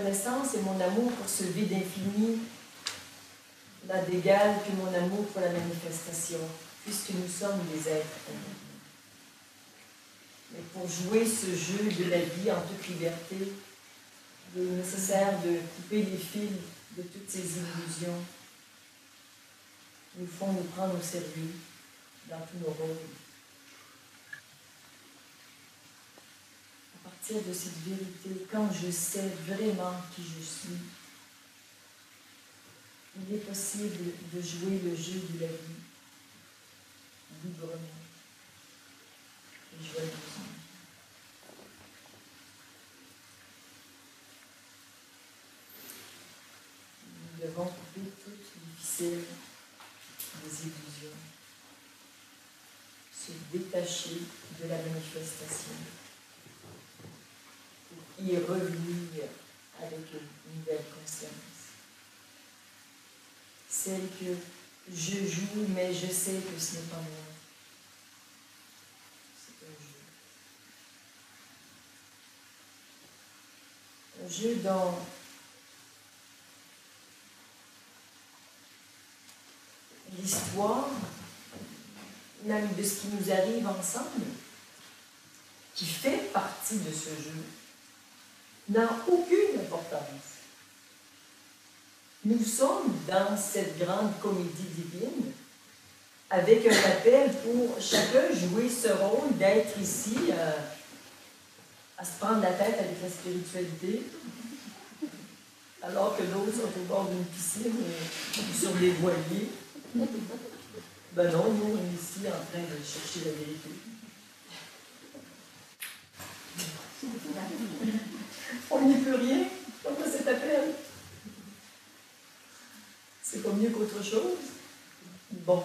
reconnaissance et mon amour pour ce vide infini n'a d'égal que mon amour pour la manifestation, puisque nous sommes des êtres incarnés. Mais pour jouer ce jeu de la vie en toute liberté, il est nécessaire de couper les fils de toutes ces illusions qui nous font nous prendre au sérieux dans tous nos rôles. À partir de cette vérité, quand je sais vraiment qui je suis, il est possible de jouer le jeu de la vie librement et joyeusement. Nous devons couper toutes les ficelles des illusions, se détacher de la manifestation pour y revenir avec une nouvelle conscience. Celle que je joue, mais je sais que ce n'est pas moi. C'est un jeu. Un jeu dont l'histoire, même de ce qui nous arrive ensemble, qui fait partie de ce jeu, n'a aucune importance. Nous sommes dans cette grande comédie divine avec un appel pour chacun jouer ce rôle d'être ici à se prendre la tête avec la spiritualité, alors que d'autres sont au bord d'une piscine ou sur des voiliers. Ben non, nous, on est ici en train de chercher la vérité. On n'y peut rien. Pourquoi cet appel? C'est pas mieux qu'autre chose. Bon,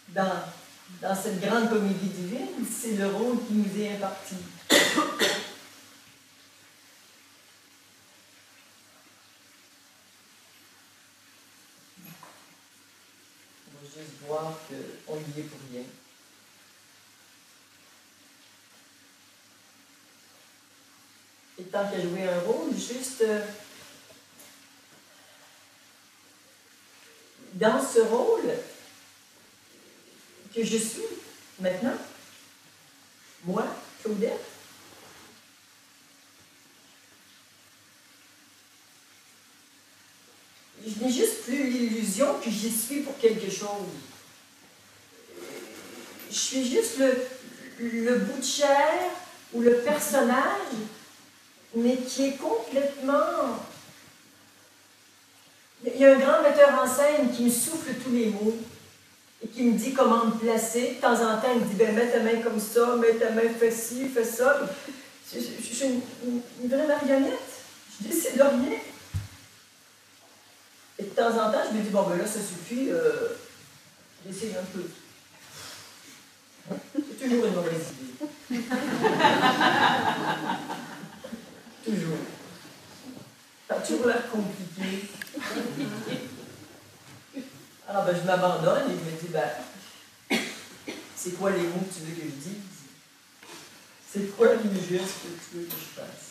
dans cette grande comédie divine, c'est le rôle qui nous est imparti. On va juste voir qu'on y est pour rien. Et tant qu'à jouer un rôle, juste dans ce rôle que je suis maintenant, moi, Claudette, je n'ai juste plus l'illusion que j'y suis pour quelque chose. Je suis juste le bout de chair ou le personnage, mais qui est complètement... Il y a un grand metteur en scène qui me souffle tous les mots et qui me dit comment me placer. De temps en temps, il me dit ben, mets ta main comme ça, mets ta main, fais ci, fais ça. Je suis une vraie marionnette. Je décide de rien. Et de temps en temps, je me dis bon, ben là, ça suffit, j'essaie un peu. C'est toujours une mauvaise idée. Toujours. Ça a toujours l'air compliqué. Alors, ben, je m'abandonne et je me dis, ben, c'est quoi les mots que tu veux que je dise? C'est quoi les gestes que tu veux que je fasse?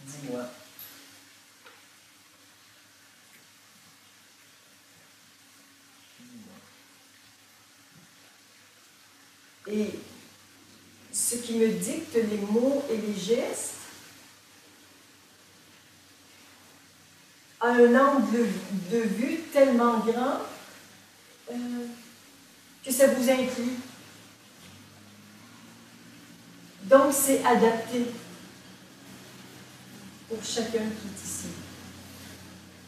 Dis-moi. Et ce qui me dicte les mots et les gestes a un angle de vue tellement grand que ça vous inclut. Donc, c'est adapté pour chacun qui est ici.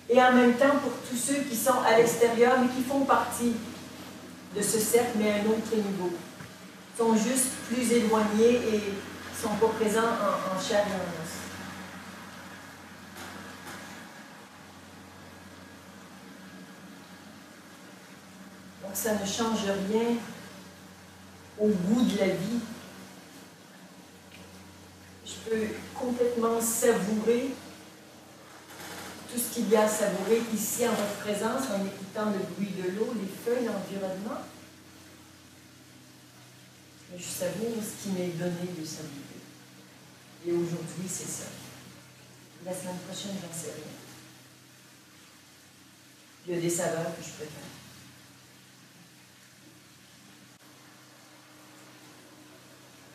Et en même temps, pour tous ceux qui sont à l'extérieur, mais qui font partie de ce cercle, mais à un autre niveau. Ils sont juste plus éloignés et ne sont pas présents en chair et en os. Donc, ça ne change rien au goût de la vie. Je peux complètement savourer tout ce qu'il y a à savourer ici en votre présence, en écoutant le bruit de l'eau, les feuilles, l'environnement. Mais je savoure ce qui m'est donné de savourer. Et aujourd'hui, c'est ça. La semaine prochaine, j'en sais rien. Il y a des saveurs que je préfère.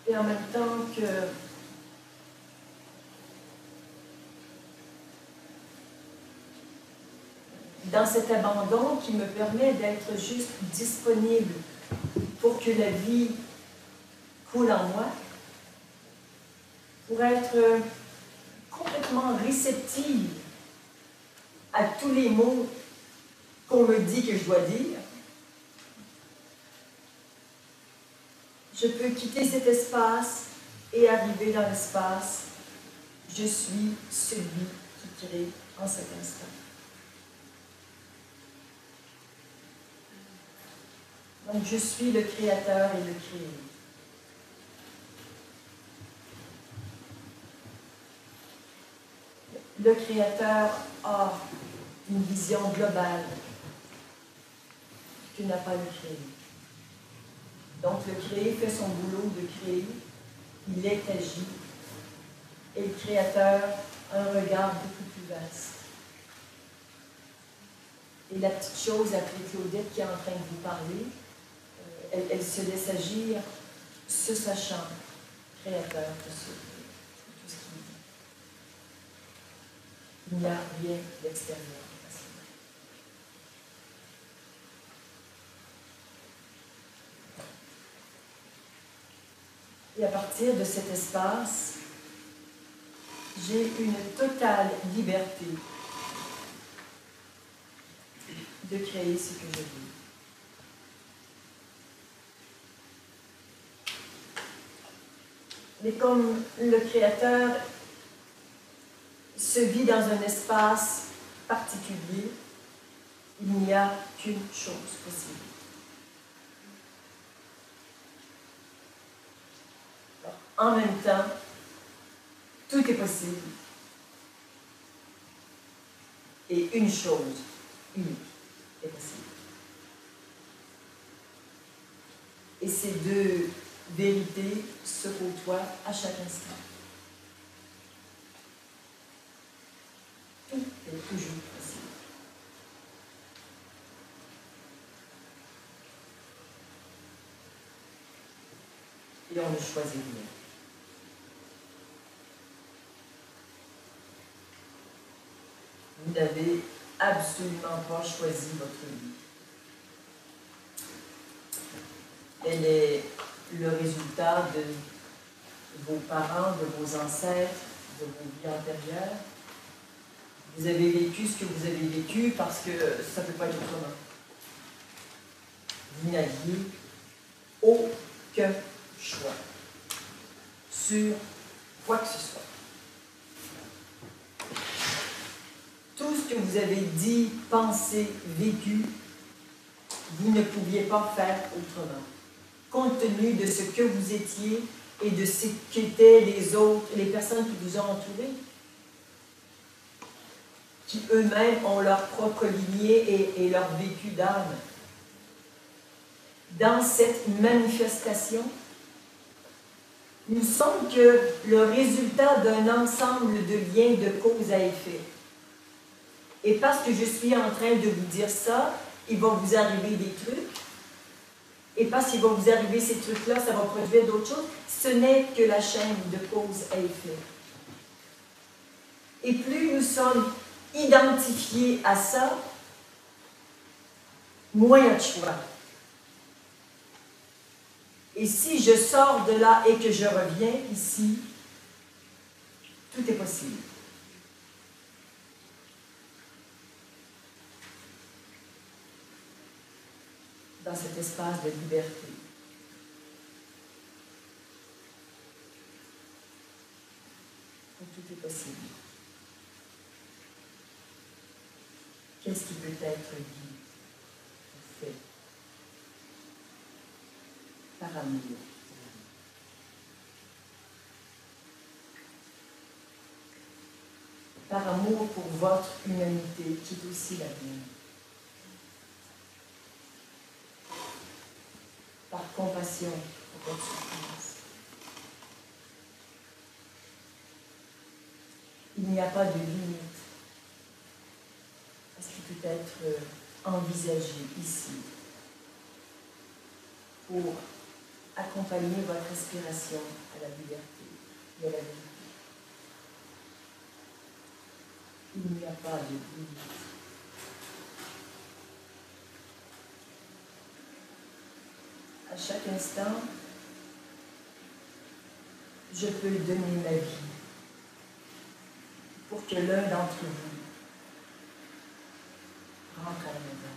Et en même temps que dans cet abandon qui me permet d'être juste disponible pour que la vie coule en moi, pour être complètement réceptive à tous les mots qu'on me dit que je dois dire, je peux quitter cet espace et arriver dans l'espace. Je suis celui qui crée en cet instant. Donc, je suis le créateur et le créé. Le créateur a une vision globale que n'a pas le créé. Donc, le créé fait son boulot de créer, il est agi, et le créateur a un regard beaucoup plus vaste. Et la petite chose appelée Claudette qui est en train de vous parler, elle se laisse agir, se sachant créateur de tout ce qu'il dit. Il n'y a rien d'extérieur. Et à partir de cet espace, j'ai une totale liberté de créer ce que je veux. Mais comme le Créateur se vit dans un espace particulier, il n'y a qu'une chose possible. En même temps, tout est possible. Et une chose unique est possible. Et ces deux vérités se côtoient à chaque instant. Tout est toujours possible. Et on ne choisit rien. Vous n'avez absolument pas choisi votre vie. Elle est le résultat de vos parents, de vos ancêtres, de vos vies antérieures. Vous avez vécu ce que vous avez vécu parce que ça ne peut pas être autrement. Vous n'aviez aucun choix sur quoi que ce soit. Tout ce que vous avez dit, pensé, vécu, vous ne pouviez pas faire autrement, compte tenu de ce que vous étiez et de ce qu'étaient les autres, les personnes qui vous ont entouré, qui eux-mêmes ont leur propre lignée et leur vécu d'âme. Dans cette manifestation, il me semble que le résultat d'un ensemble de liens de cause à effet. Et parce que je suis en train de vous dire ça, il va vous arriver des trucs. Et parce qu'il va vous arriver ces trucs-là, ça va produire d'autres choses. Ce n'est que la chaîne de cause à effet. Et plus nous sommes identifiés à ça, moins il y a de choix. Et si je sors de là et que je reviens ici, tout est possible. Dans cet espace de liberté. Où tout est possible. Qu'est-ce qui peut être dit, fait, par amour? Par amour pour votre humanité, qui est aussi la mienne. Par compassion pour votre souffrance. Il n'y a pas de limite à ce qui peut être envisagé ici pour accompagner votre aspiration à la liberté et à la vérité. Il n'y a pas de limite. À chaque instant, je peux donner ma vie pour que l'un d'entre vous rentre à la maison.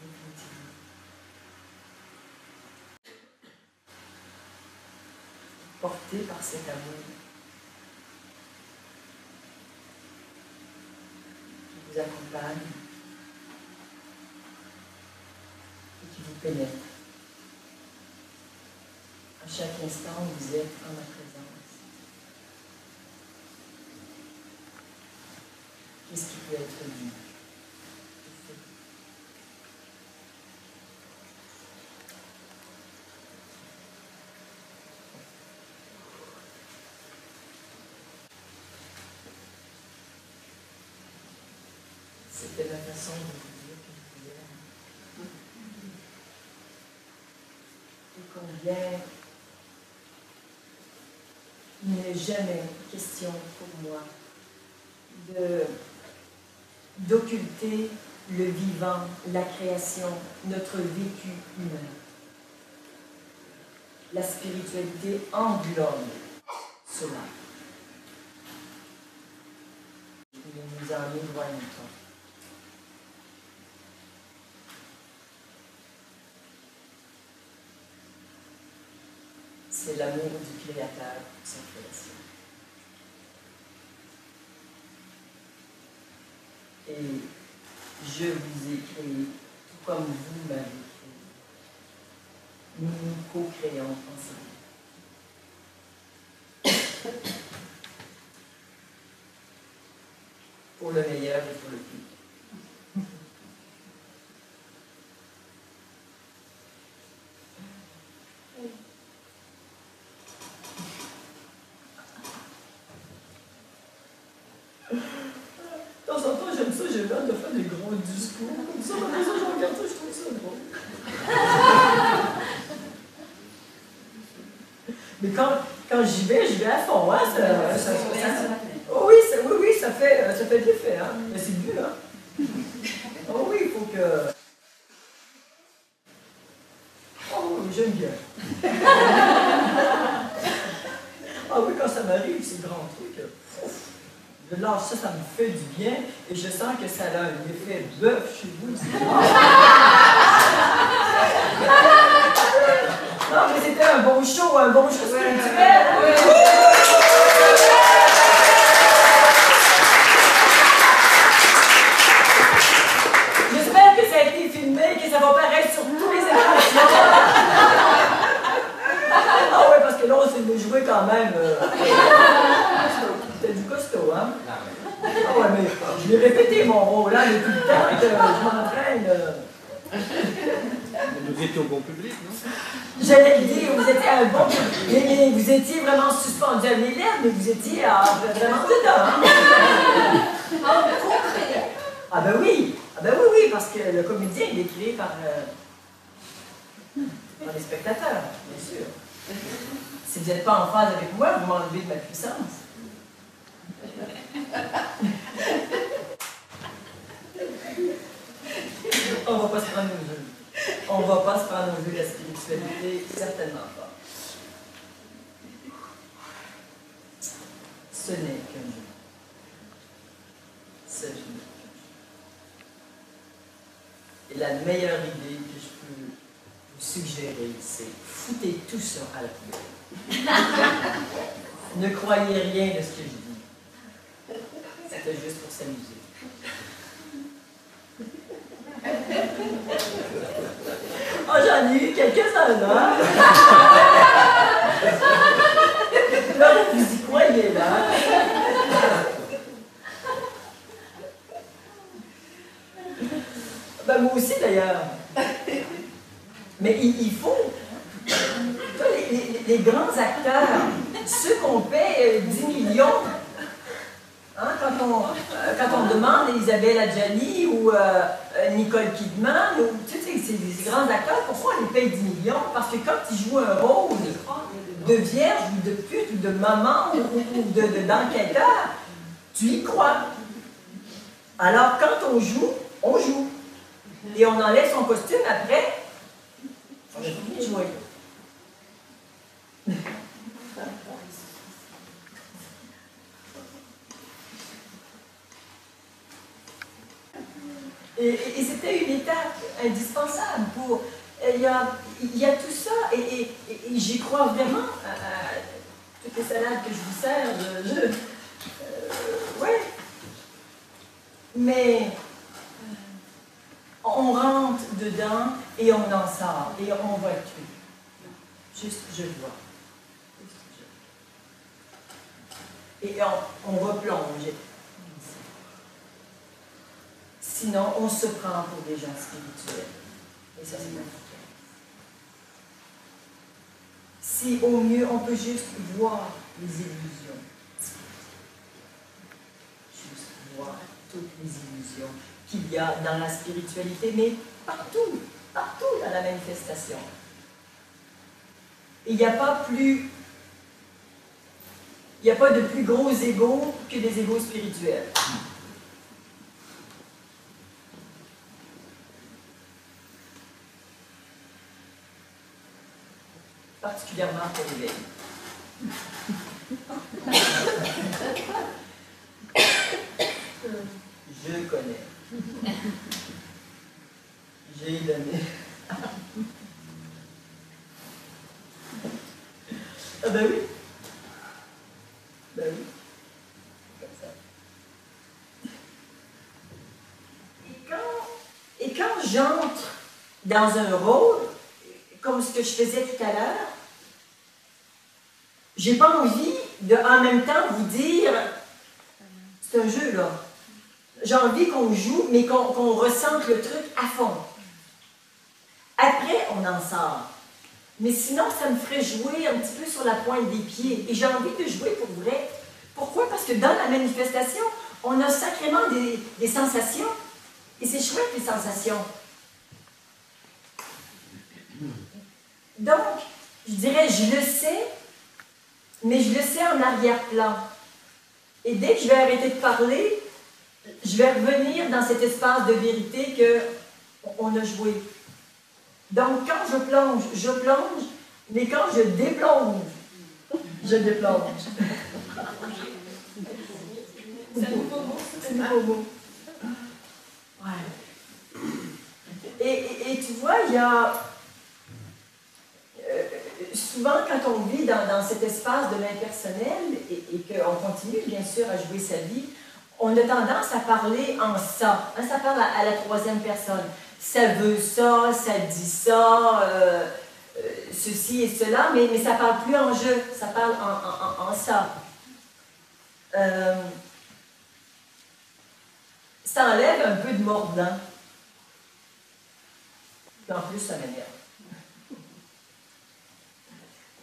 Définitivement. Porté par cet amour qui vous accompagne et qui vous pénètre. À chaque instant, vous êtes en ma présence. Qu'est-ce qui peut être dit? C'était la façon de vous dire que je voulais. Et combien il n'est jamais question pour moi d'occulter le vivant, la création, notre vécu humain. La spiritualité englobe cela. Il nous en éloigne pas. C'est l'amour du Créateur pour sa création. Et je vous ai créé tout comme vous m'avez créé. Nous nous co-créons ensemble. Pour le meilleur et pour le pire. De temps en temps, j'aime ça, j'ai hâte de faire des gros discours. Comme ça, dans les autres, je regarde ça, je trouve ça drôle. Mais quand j'y vais à fond, hein, oui, ça fait de l'effet, hein. Mais c'est le but, hein. Oh oui, il faut que... Oh, j'aime bien. Ah oui, quand ça m'arrive, ces grands trucs, je lâche ça, ça me fait du bien, et je sens que ça a un effet bœuf chez vous. Non, mais c'était un bon show spirituel. J'espère que ça a été filmé, que ça va paraître sur tous les écrans. Ah ouais, parce que là, on s'est joué quand même. C'était du costaud, hein? Ah ouais, mais je l'ai répété mon rôle, hein, depuis le temps que je m'entraîne. Nous étions au bon public, non? J'allais le dire, vous étiez un bon public. Vous étiez vraiment suspendu à mes lèvres, mais vous étiez vraiment dedans. Hein? Ah ben oui! Ah ben oui, parce que le comédien, il est créé par les spectateurs, bien sûr. Si vous n'êtes pas en phase avec moi, vous m'enlevez de ma puissance. On va pas se prendre au jeu. On va pas se prendre au jeu de la spiritualité, certainement pas. Ce n'est qu'un jeu. Ce n'est qu'un jeu. Et la meilleure idée que je peux vous suggérer, c'est foutez tout ça à la poubelle. Ne croyez rien de ce que je dis. C'était juste pour s'amuser. Oh, j'en ai eu quelques-uns, hein? Là, vous y croyez, là. Ben, moi aussi, d'ailleurs. Mais il faut... Les grands acteurs, ceux qu'on paie 10 millions millions. Hein, quand on demande Isabelle Adjani ou Nicole Kidman, ou tu sais, ces grands acteurs, pourquoi on les paye 10 millions? Parce que quand ils jouent un rôle de vierge ou de pute ou de maman ou d'enquêteur, tu y crois. Alors quand on joue, on joue. Et on enlève son costume après, on a fini de jouer. Et c'était une étape indispensable pour... Il y a tout ça, et j'y crois vraiment à toutes les salades que je vous sers. Ouais. Mais on rentre dedans et on en sort, et on va tuer. Juste, je vois. Et on replonge. Sinon, on se prend pour des gens spirituels. Et ça, c'est compliqué. Si au mieux, on peut juste voir les illusions. Juste voir toutes les illusions qu'il y a dans la spiritualité, mais partout dans la manifestation. Il n'y a pas de plus gros égos que des égos spirituels. Particulièrement pour l'éveil. Je connais. J'ai donné. Ah ben oui. Ben oui. Comme ça. Et quand j'entre dans un rôle, comme ce que je faisais tout à l'heure, j'ai pas envie de, en même temps, vous dire, c'est un jeu, là. J'ai envie qu'on joue, mais qu'on ressente le truc à fond. Après, on en sort. Mais sinon, ça me ferait jouer un petit peu sur la pointe des pieds. Et j'ai envie de jouer pour vrai. Pourquoi? Parce que dans la manifestation, on a sacrément des sensations. Et c'est chouette, les sensations. Donc, je dirais, je le sais, mais je le sais en arrière-plan. Et dès que je vais arrêter de parler, je vais revenir dans cet espace de vérité qu'on a joué. Donc, quand je plonge, mais quand je déplonge, je déplonge. C'est un nouveau mot. C'est un nouveau mot. Ouais. Et tu vois, il y a... souvent, quand on vit dans cet espace de l'impersonnel et qu'on continue, bien sûr, à jouer sa vie, on a tendance à parler en ça. Hein, ça parle à la troisième personne. Ça veut ça, ça dit ça, ceci et cela, mais ça ne parle plus en je, ça parle en ça. Ça enlève un peu de mordant. Et en plus, ça m'énerve.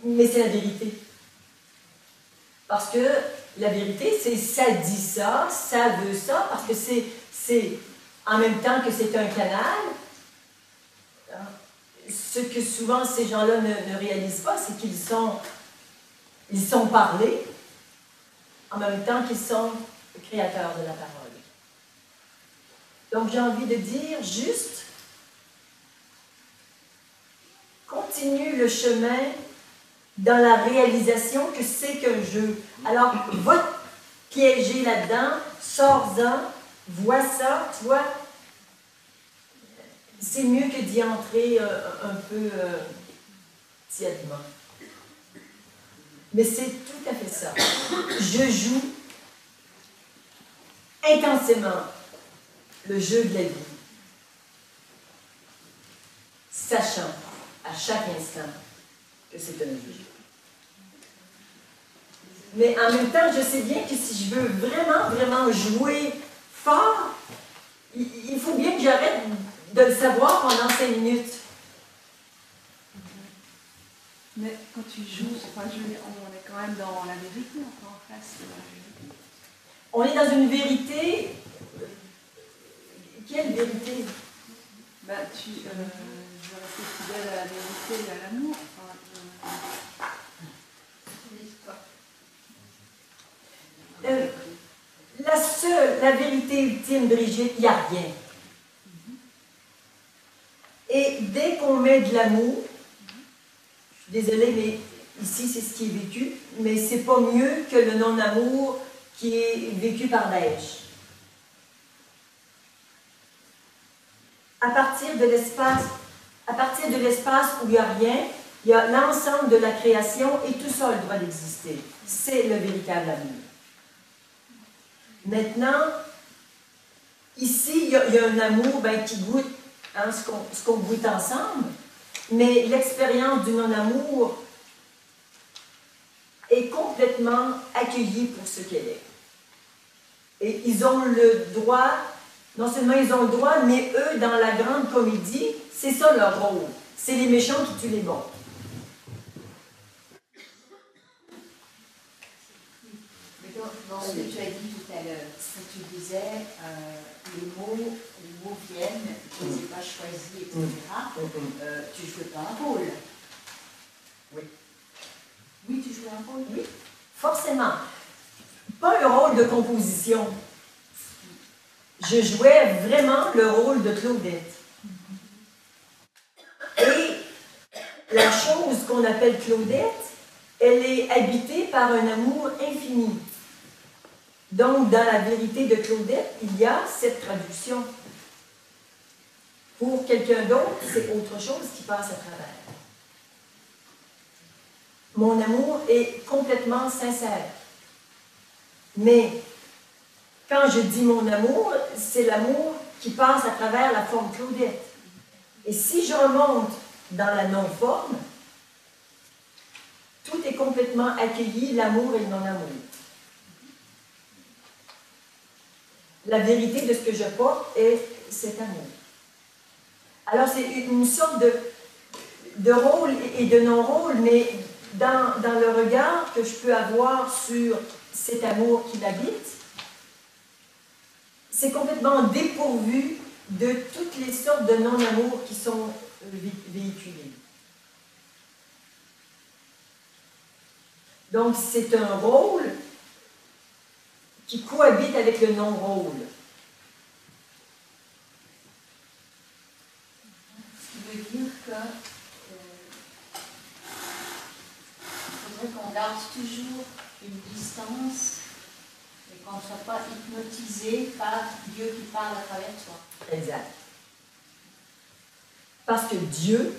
Mais c'est la vérité. Parce que la vérité, c'est ça dit ça, ça veut ça, parce que c'est en même temps que c'est un canal. Ce que souvent ces gens-là ne réalisent pas, c'est qu'ils sont parlés en même temps qu'ils sont créateurs de la parole. Donc j'ai envie de dire juste, continue le chemin dans la réalisation que c'est qu'un jeu. Alors, va te piéger là-dedans, sors-en, vois ça, tu vois. C'est mieux que d'y entrer un peu tièdement. Mais c'est tout à fait ça. Je joue intensément le jeu de la vie, sachant à chaque instant que c'est un jeu. Mais en même temps, je sais bien que si je veux vraiment, vraiment jouer fort, il faut bien que j'arrête de le savoir pendant 5 minutes. Mais quand tu joues, on est quand même dans la vérité, encore en face. On est dans une vérité. Quelle vérité? Bah, je reste fidèle à la vérité et à l'amour. La vérité ultime, Brigitte, il n'y a rien. Et dès qu'on met de l'amour, je suis désolée, mais ici c'est ce qui est vécu, mais c'est pas mieux que le non-amour qui est vécu par Daesh. À partir de l'espace où il n'y a rien, il y a l'ensemble de la création et tout ça a le droit d'exister. C'est le véritable amour. Maintenant, ici, il y a un amour qui goûte ce qu'on goûte ensemble, mais l'expérience du non-amour est complètement accueillie pour ce qu'elle est. Et ils ont le droit, non seulement ils ont le droit, mais eux, dans la grande comédie, c'est ça leur rôle. C'est les méchants qui tuent les bons. Dans ce que tu as dit tout à l'heure, ce que tu disais, les mots viennent, je ne les ai pas choisis, etc. Tu joues pas un rôle. Oui. Oui, tu joues un rôle. Oui, forcément. Pas un rôle de composition. Je jouais vraiment le rôle de Claudette. Et la chose qu'on appelle Claudette, elle est habitée par un amour infini. Donc, dans la vérité de Claudette, il y a cette traduction. Pour quelqu'un d'autre, c'est autre chose qui passe à travers. Mon amour est complètement sincère. Mais, quand je dis mon amour, c'est l'amour qui passe à travers la forme Claudette. Et si je remonte dans la non-forme, tout est complètement accueilli, l'amour et le non-amour. La vérité de ce que je porte est cet amour. Alors, c'est une sorte de rôle et de non-rôle, mais dans le regard que je peux avoir sur cet amour qui m'habite, c'est complètement dépourvu de toutes les sortes de non-amour qui sont véhiculés. Donc, c'est un rôle qui cohabite avec le non-rôle. Ce qui veut dire que faudrait qu'on garde toujours une distance et qu'on ne soit pas hypnotisé par Dieu qui parle à travers toi. Exact. Parce que Dieu,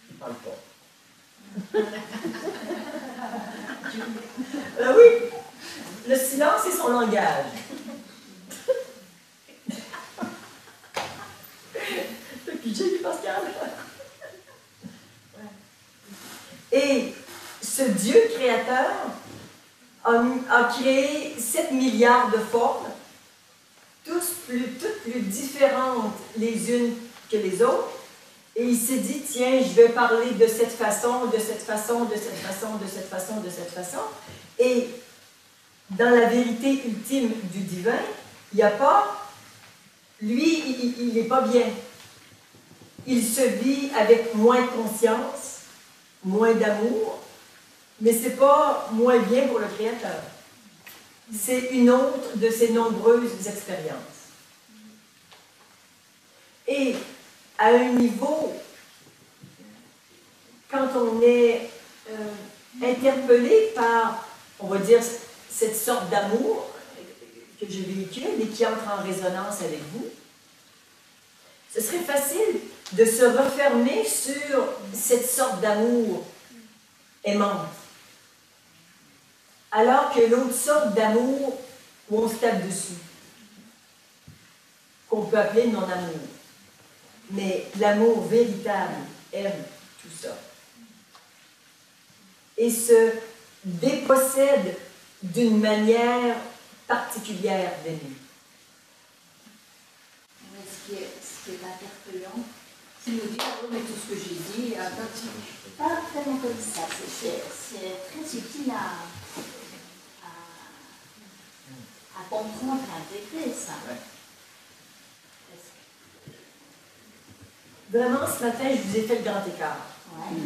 il ne parle pas. Oui, le silence est son langage. Le pitché du Pascal. Et ce Dieu créateur a créé 7 milliards de formes, toutes plus différentes les unes que les autres. Et il s'est dit, tiens, je vais parler de cette façon, de cette façon, de cette façon, de cette façon, de cette façon. Et dans la vérité ultime du divin, il n'y a pas... Lui, il n'est pas bien. Il se vit avec moins de conscience, moins d'amour, mais ce n'est pas moins bien pour le Créateur. C'est une autre de ses nombreuses expériences. Et à un niveau, quand on est interpellé par, on va dire, cette sorte d'amour que je véhicule et qui entre en résonance avec vous, ce serait facile de se refermer sur cette sorte d'amour aimante. Alors que l'autre sorte d'amour où on se tape dessus, qu'on peut appeler non-amour. Mais l'amour véritable aime tout ça. Et se dépossède d'une manière particulière d'aimer. Mais ce qui est interpellant, c'est de dire, oh, mais tout ce que j'ai dit, pas vraiment comme ça, c'est très utile réglé, ça. Ouais. Vraiment, ce matin, je vous ai fait le grand écart. Ouais.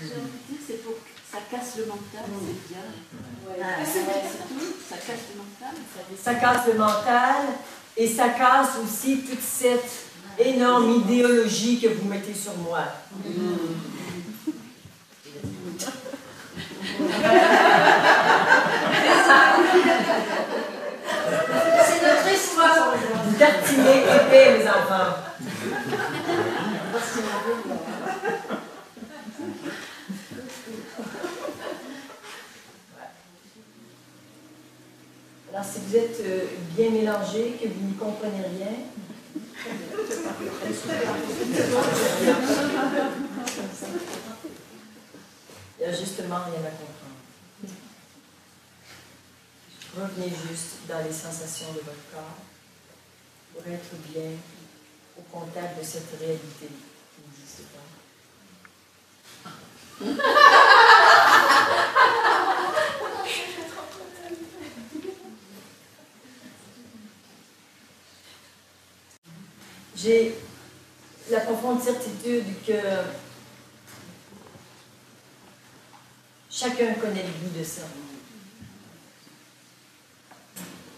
J'ai envie de dire, c'est pour que ça casse le mental, c'est bien. Ah, C'est tout, ça casse le mental. Ça casse le mental et ça casse aussi toute cette énorme idéologie que vous mettez sur moi. c'est notre histoire. Vous tartinez épais, les enfants. Alors, si vous êtes bien mélangés, que vous n'y comprenez rien, il y a justement rien à comprendre. Revenez juste dans les sensations de votre corps pour être bien au contact de cette réalité qui n'existe pas. J'ai la profonde certitude que chacun connaît le goût de ça.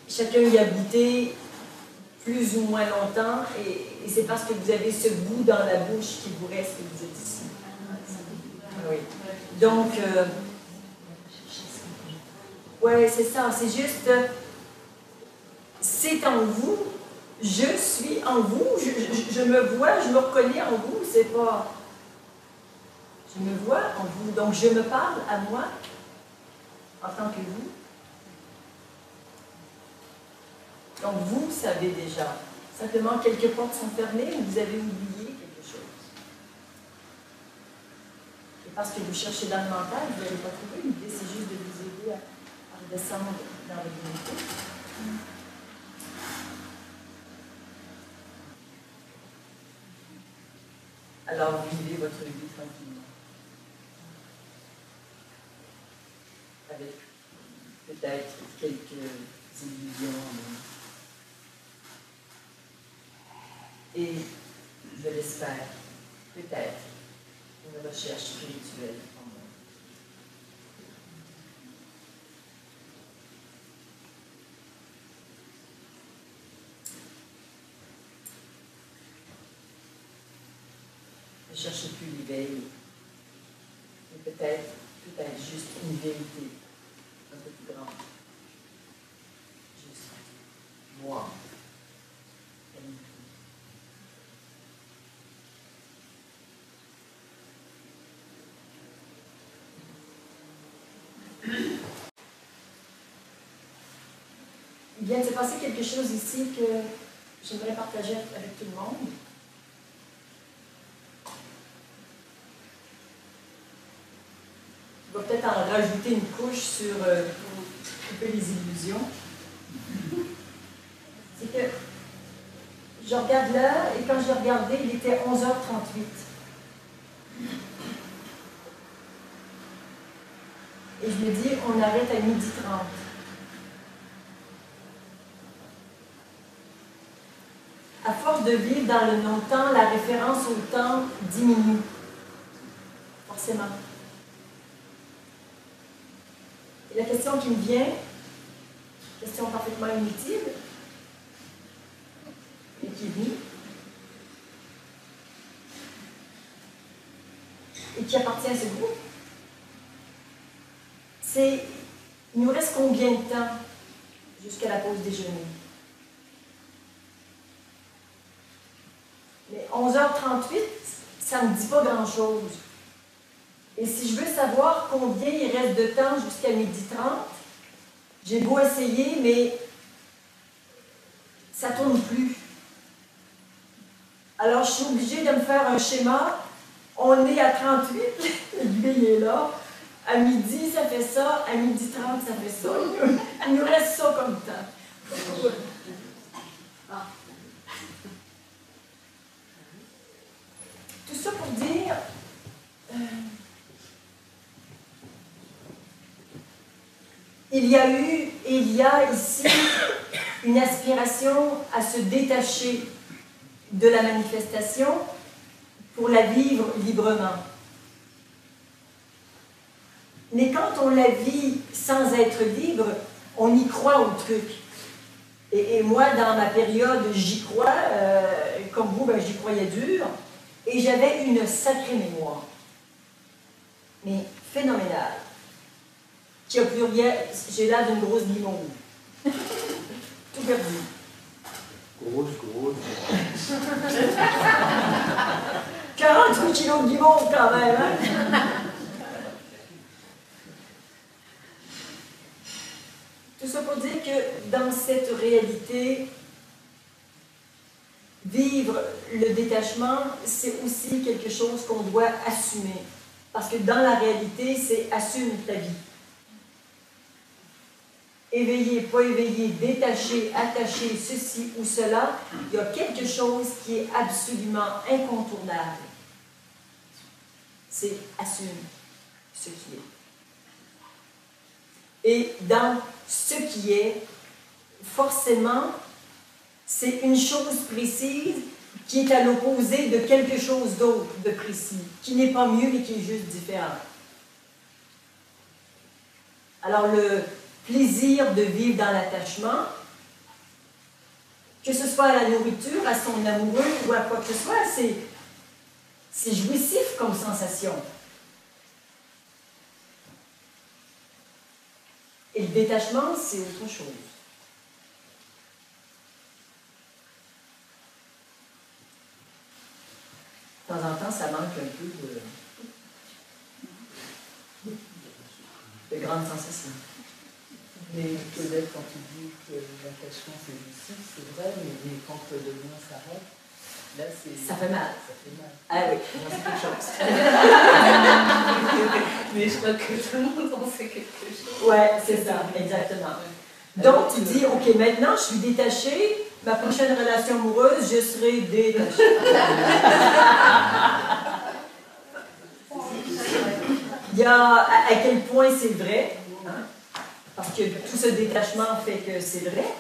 Chacun y a goûté plus ou moins longtemps et c'est parce que vous avez ce goût dans la bouche qui vous reste que vous êtes ici. Oui. Donc, ouais, c'est ça, c'est juste, c'est en vous. Je suis en vous, je me vois, je me reconnais en vous, c'est pas... Je me vois en vous, donc je me parle à moi en tant que vous. Donc vous savez déjà. Simplement, quelques portes sont fermées ou vous avez oublié quelque chose. Et parce que vous cherchez dans le mental, vous n'allez pas trouver. L'idée, c'est juste de vous aider à redescendre dans votre unité. Alors, vivez votre vie tranquillement. Avec peut-être quelques illusions. Et, je l'espère, peut-être une recherche spirituelle en moi. Ne cherchez plus l'éveil, mais peut-être juste une vérité un peu plus grande. Juste moi. Il vient de se passer quelque chose ici que j'aimerais partager avec tout le monde. Je vais peut-être en rajouter une couche sur un peu les illusions. C'est que je regarde l'heure et quand j'ai regardé, il était 11h38. Et je me dis, on arrête à 12h30. À force de vivre dans le non-temps, la référence au temps diminue. Forcément. Et la question qui me vient, question parfaitement inutile, et qui est venue, et qui appartient à ce groupe, c'est, il nous reste combien de temps jusqu'à la pause déjeuner? Mais 11h38, ça ne me dit pas grand-chose. Et si je veux savoir combien il reste de temps jusqu'à 12h30, j'ai beau essayer, mais ça ne tourne plus. Alors, je suis obligée de me faire un schéma. On est à 38, l'aiguille est là. À midi, ça fait ça. À 12h30, ça fait ça. Il nous reste ça comme temps. Tout il y a eu et il y a ici une aspiration à se détacher de la manifestation pour la vivre librement. Mais quand on la vit sans être libre, on y croit au truc. Et moi, dans ma période, j'y crois, comme vous, ben, j'y croyais dur, et j'avais une sacrée mémoire. Mais phénoménale. Qui a plus rien, j'ai l'air d'une grosse guimauve. Tout perdu. Grosse. 48 kilos de guimauve quand même, hein? Tout ça pour dire que dans cette réalité, vivre le détachement, c'est aussi quelque chose qu'on doit assumer. Parce que dans la réalité, c'est assume ta vie. Éveillé, pas éveillé, détaché, attaché, ceci ou cela, il y a quelque chose qui est absolument incontournable. C'est assume ce qui est. Et dans ce qui est, forcément, c'est une chose précise qui est à l'opposé de quelque chose d'autre de précis, qui n'est pas mieux mais qui est juste différent. Alors le plaisir de vivre dans l'attachement, que ce soit à la nourriture, à son amoureux ou à quoi que ce soit, c'est jouissif comme sensation. Et le détachement, c'est autre chose. De temps en temps, ça manque un peu de grandes sensations. Mais peut-être quand tu dis que l'attachement c'est jouissif, c'est vrai, mais quand le lien s'arrête, là c'est... Ça fait mal. Ça fait mal. Ah oui, c'est quelque chose. Mais je crois que tout le monde en sait quelque chose. Ouais, c'est ça, exactement. Donc tu dis, ok, maintenant je suis détachée, ma prochaine relation amoureuse, je serai détachée. Il y a à quel point c'est vrai, hein? Parce que tout ce détachement fait que c'est vrai.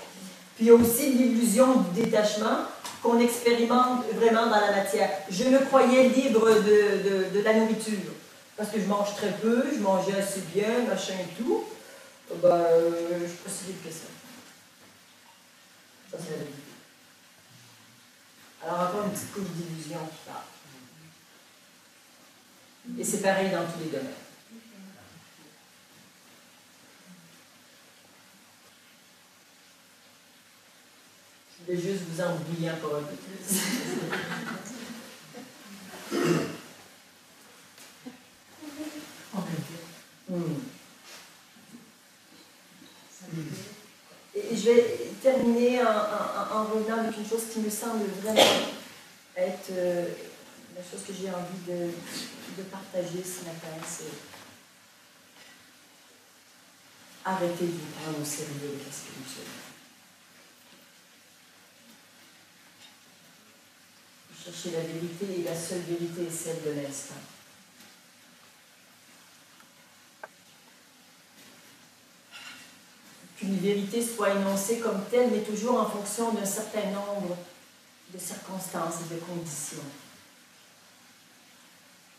Puis il y a aussi l'illusion du détachement qu'on expérimente vraiment dans la matière. Je me croyais libre de la nourriture, parce que je mange très peu, je mangeais assez bien, machin et tout. Ben, je ne suis pas si libre que ça. Ça, c'est la vérité. Alors encore une petite couche d'illusion qui part. Et c'est pareil dans tous les domaines. Je vais juste vous embrouiller encore un peu plus. Et je vais terminer en revenant avec une chose qui me semble vraiment être la chose que j'ai envie de partager ce matin, c'est arrêter de vous prendre au sérieux avec la spiritualité. Chercher la vérité, et la seule vérité est celle de l'instant. Qu'une vérité soit énoncée comme telle, mais toujours en fonction d'un certain nombre de circonstances et de conditions.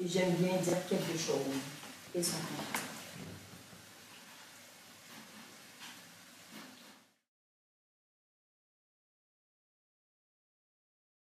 Et j'aime bien dire quelque chose et son contraire.